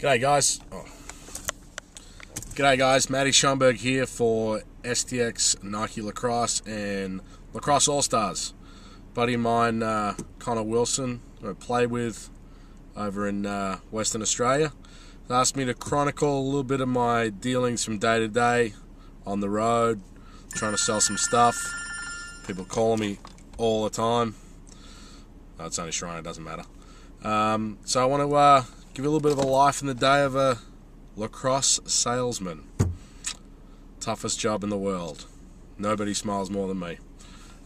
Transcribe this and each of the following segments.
G'day guys. G'day guys, Matty Schomburg here for STX Nike Lacrosse and Lacrosse All-Stars. Buddy of mine, Connor Wilson, who I play with over in Western Australia, asked me to chronicle a little bit of my dealings from day to day on the road, trying to sell some stuff. People call me all the time. No, it's only Shrine, it doesn't matter. So I want to give you a little bit of a life in the day of a lacrosse salesman. Toughest job in the world. Nobody smiles more than me.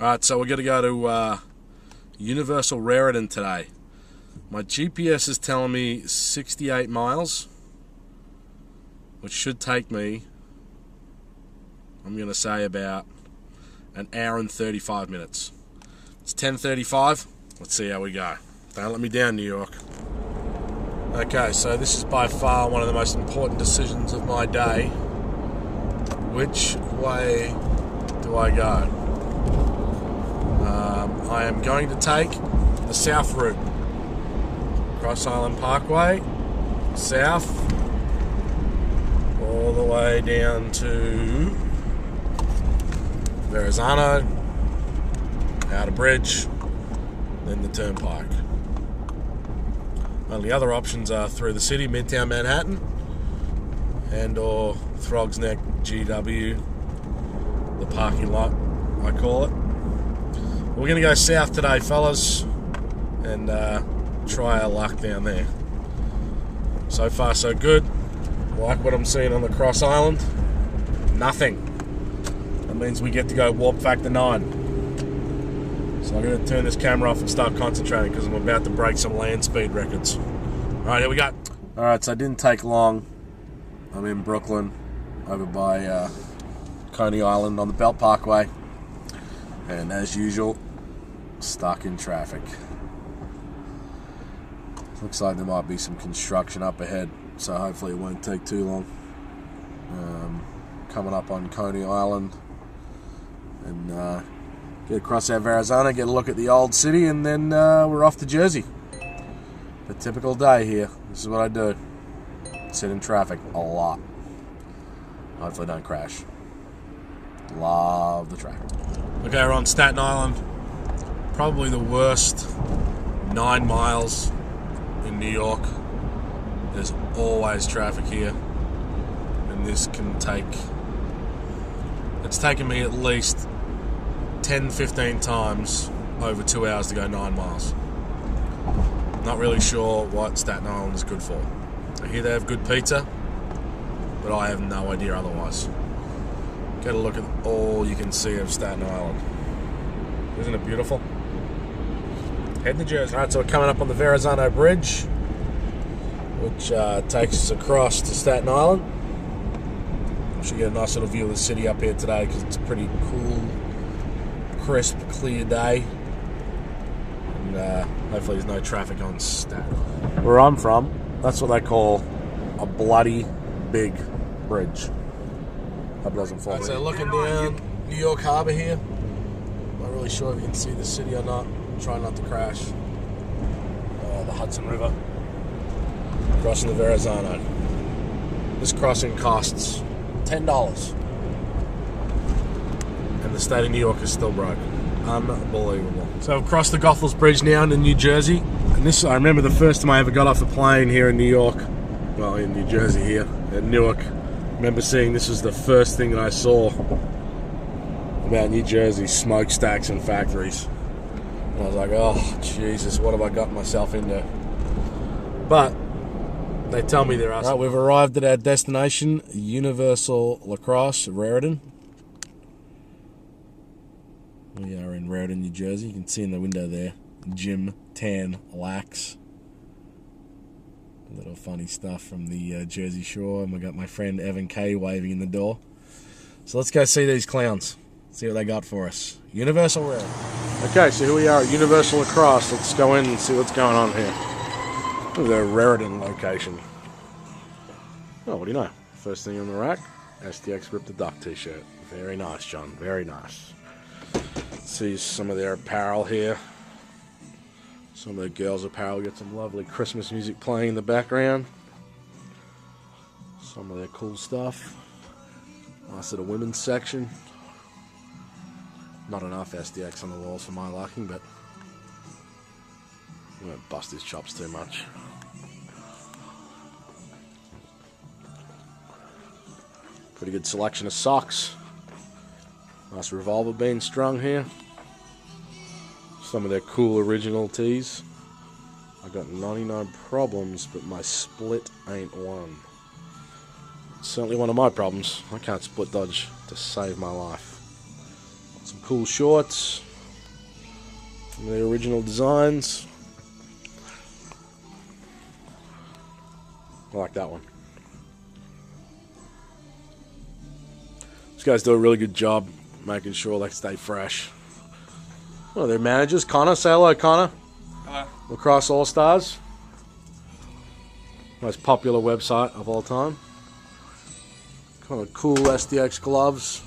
Alright, so we're going to go to Universal Raritan today. My GPS is telling me 68 miles, which should take me, I'm going to say, about an hour and 35 minutes. It's 10:35. Let's see how we go. Don't let me down, New York. Okay, so this is by far one of the most important decisions of my day. Which way do I go? I am going to take the south route. Cross Island Parkway, south, all the way down to Verrazano, Outer Bridge, then the Turnpike. Only other options are through the city, Midtown Manhattan, and or Throgs Neck GW, the parking lot, I call it. We're going to go south today, fellas, and try our luck down there. So far, so good. Like what I'm seeing on the Cross Island, nothing. That means we get to go warp factor 9. So I'm going to turn this camera off and start concentrating because I'm about to break some land speed records. Alright, here we go. Alright, so it didn't take long. I'm in Brooklyn, over by Coney Island on the Belt Parkway. And as usual, stuck in traffic. Looks like there might be some construction up ahead, so hopefully it won't take too long. Coming up on Coney Island and get across our Verrazano, get a look at the old city, and then we're off to Jersey. A typical day here. This is what I do. Sit in traffic a lot. Hopefully don't crash. Love the traffic. Okay, we're on Staten Island. Probably the worst 9 miles in New York. There's always traffic here. And this can take... It's taken me at least 10-15 times over 2 hours to go 9 miles. Not really sure what Staten Island is good for. I hear they have good pizza, but I have no idea otherwise. Get a look at all you can see of Staten Island. Isn't it beautiful? Heading to Jersey. Alright, so we're coming up on the Verrazano Bridge, which takes us across to Staten Island. We should get a nice little view of the city up here today because it's a pretty cool, crisp, clear day. And hopefully there's no traffic on Staten Island. Where I'm from, that's what they call a bloody big bridge. Hope it doesn't fall. Right, so looking down New York Harbor here. Not really sure if you can see the city or not. Try not to crash. The Hudson River. Crossing the Verrazano. This crossing costs $10. And the state of New York is still broke. Unbelievable. So I've crossed the Goethals Bridge now into New Jersey. And this, I remember the first time I ever got off a plane here in New York. Well, in New Jersey here, at Newark. I remember seeing this was the first thing that I saw about New Jersey, smokestacks and factories. And I was like, oh, Jesus, what have I gotten myself into? But they tell me there are... Right, we've arrived at our destination, Universal Lacrosse, Raritan. We are in Raritan, New Jersey. You can see in the window there, Jim Tan Lax. A little funny stuff from the Jersey Shore. And we got my friend Evan K waving in the door. So let's go see these clowns. See what they got for us. Universal Raritan. Okay, so here we are at Universal Lacrosse. Let's go in and see what's going on here. This is a Raritan location. Oh, what do you know? First thing on the rack, STX Rip the Duck t-shirt. Very nice, John. Very nice. See some of their apparel here. Some of the girls' apparel. Got some lovely Christmas music playing in the background. Some of their cool stuff. Nice little women's section. Not enough SDX on the walls for my liking, but we won't bust his chops too much. Pretty good selection of socks. Nice revolver being strung here. Some of their cool original tees. I got 99 problems, but my split ain't one. Certainly one of my problems. I can't split dodge to save my life. Some cool shorts. Some of the original designs. I like that one. These guys do a really good job making sure they stay fresh. One of their managers, Connor. Say hello, Connor. Hello. Lacrosse All Stars. Most popular website of all time. Kind of cool SDX gloves.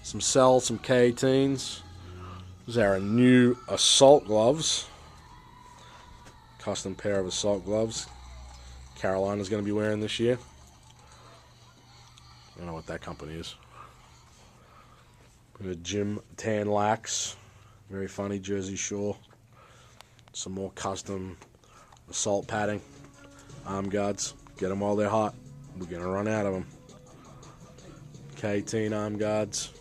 Some Cell, some K18s. These are our new assault gloves. Custom pair of assault gloves. Carolina's going to be wearing this year. I don't know what that company is. We have a Jim Tan Lax. Very funny Jersey Shore. Some more custom assault padding. Arm guards. Get them while they're hot. We're going to run out of them. K18 arm guards.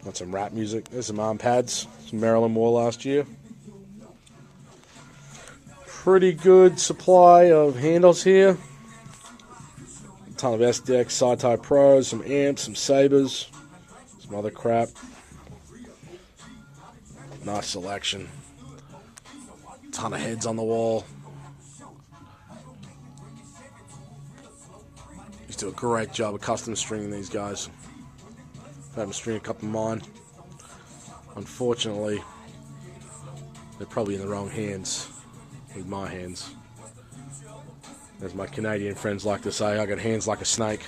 Got some rap music. There's some arm pads. Some Maryland wore last year. Pretty good supply of handles here. A ton of SDX side-tie pros. Some amps, some sabers. Some other crap. Nice selection. Ton of heads on the wall. Used to do a great job of custom stringing these guys. I've had them string a couple of mine. Unfortunately, they're probably in the wrong hands with my hands. As my Canadian friends like to say, I got hands like a snake.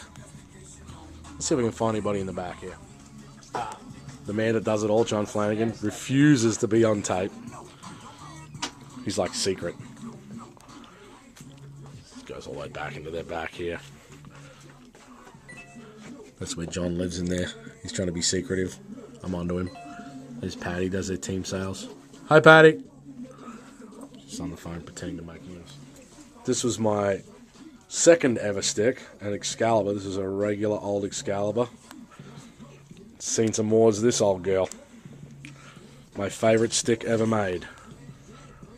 Let's see if we can find anybody in the back here. The man that does it all, John Flanagan, refuses to be on tape. He's like secret. Goes all the way back into their back here. That's where John lives in there. He's trying to be secretive. I'm onto him. There's Patty, does their team sales. Hi, Patty. Just on the phone pretending to make news. This was my second ever stick, an Excalibur. This is a regular old Excalibur. Seen some more as this old girl. My favorite stick ever made.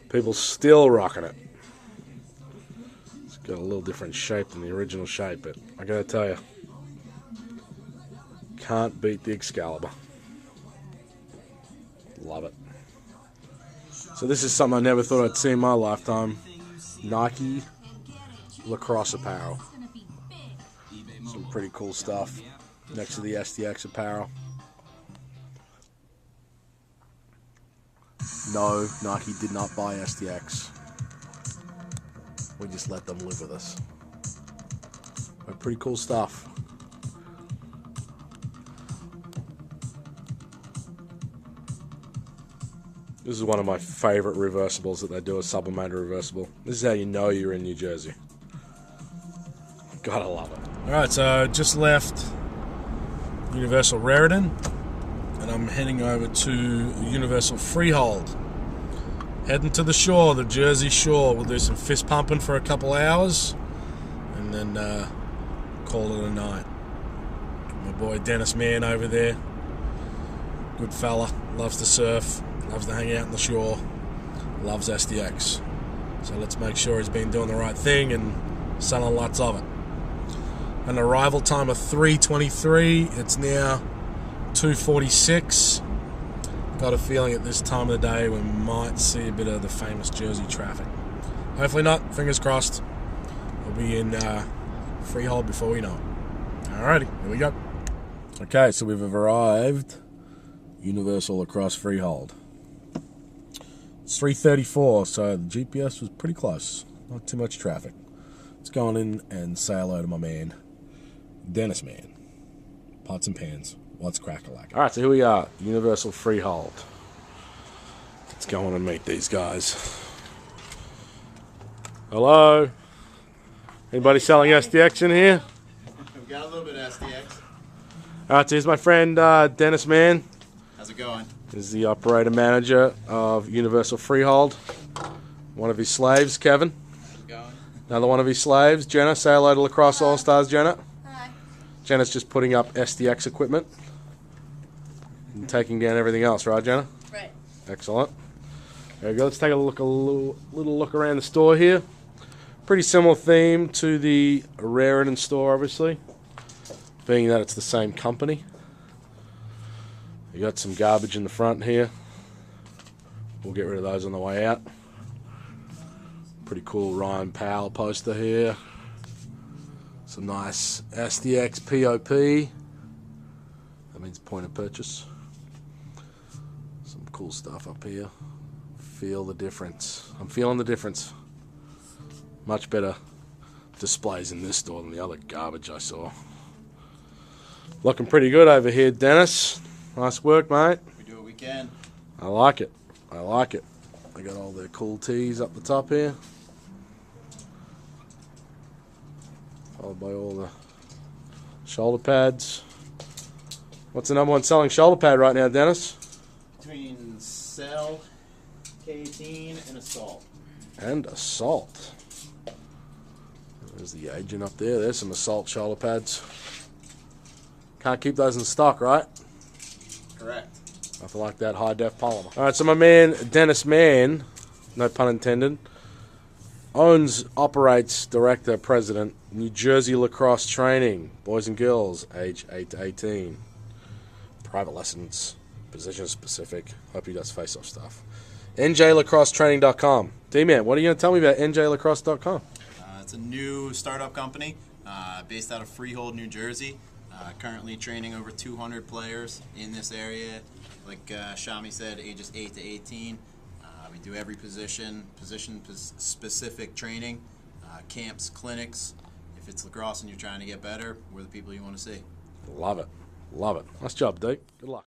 People still rocking it. It's got a little different shape than the original shape, but I gotta tell you, can't beat the Excalibur. Love it. So this is something I never thought I'd see in my lifetime. Nike lacrosse apparel. Some pretty cool stuff next to the SDX apparel. No, Nike did not buy SDX. We just let them live with us. But pretty cool stuff. This is one of my favorite reversibles that they do, a sublimated reversible. This is how you know you're in New Jersey. Gotta love it. Alright, so just left Universal Raritan, and I'm heading over to Universal Freehold. Heading to the shore, the Jersey Shore. We'll do some fist pumping for a couple hours, and then call it a night. My boy Dennis Mann over there. Good fella, loves to surf, loves to hang out on the shore, loves SDX. So let's make sure he's been doing the right thing and selling lots of it. An arrival time of 3:23. It's now 2:46. Got a feeling at this time of the day we might see a bit of the famous Jersey traffic. Hopefully not. Fingers crossed. We'll be in Freehold before we know it. Alrighty, here we go. Okay, so we've arrived. Universal Lacrosse Freehold. It's 3:34, so the GPS was pretty close. Not too much traffic. Let's go on in and say hello to my man, Dennis Mann. Pots and pans. What's crack-a-lack? Alright, so here we are. Universal Freehold. Let's go on and meet these guys. Hello. Anybody selling SDX in here? We've got a little bit of SDX. Alright, so here's my friend Dennis Mann. How's it going? He's the operator manager of Universal Freehold. One of his slaves, Kevin. How's it going? Another one of his slaves, Jenna. Say hello to Lacrosse All Stars, Jenna. Hi. Jenna's just putting up SDX equipment and taking down everything else, right, Jenna? Right. Excellent. There we go. Let's take a little look around the store here. Pretty similar theme to the Raritan store, obviously, being that it's the same company. You got some garbage in the front here. We'll get rid of those on the way out. Pretty cool Ryan Powell poster here. Some nice SDX POP. That means point of purchase. Some cool stuff up here. Feel the difference. I'm feeling the difference. Much better displays in this store than the other garbage I saw. Looking pretty good over here, Dennis. Nice work, mate. We do what we can. I like it. I like it. I got all the cool tees up the top here. Followed by all the shoulder pads. What's the number one selling shoulder pad right now, Dennis? Between Cell, K18, and Assault. And Assault. There's the agent up there. There's some Assault shoulder pads. Can't keep those in stock, right? Correct. Nothing like that high-def polymer. All right, so my man, Dennis Mann, no pun intended, owns, operates, director, president, New Jersey Lacrosse Training, boys and girls, age 8 to 18. Private lessons, position specific. Hope he does face-off stuff. NJLacrossetraining.com. D-Man, what are you going to tell me about NJLacrosse.com? It's a new startup company based out of Freehold, New Jersey. Currently training over 200 players in this area. Like Shami said, ages 8 to 18. We do every position-specific training, camps, clinics. If it's lacrosse and you're trying to get better, we're the people you want to see. Love it. Love it. Nice job, Deke. Good luck.